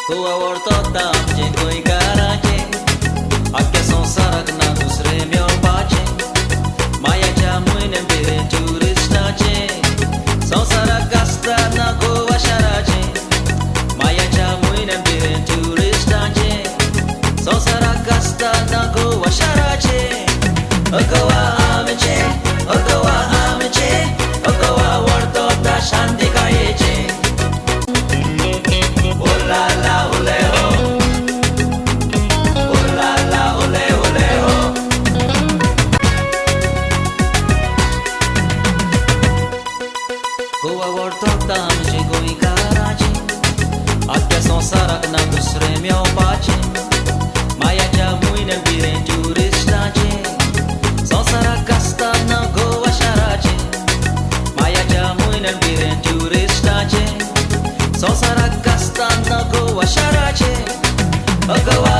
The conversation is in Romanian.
Koa ortota amje koi garaje Akke sonsarak na dusre myo pache Maya jamuine bere turista che Sonsarak gasta na goa sharaje Maya jamuine bere turista che Sonsarak gasta na goa sharaje Okowa ameche Okowa ameche Okowa ortota shanti kayeche Koa ortota amje koi garaje Akke sonsarak na dusre myo pache Maya jamuine bire turista che Sonsarak gasta na goa sharaje Maya jamuine bire turista che Sonsarak gasta na goa sharaje Okowa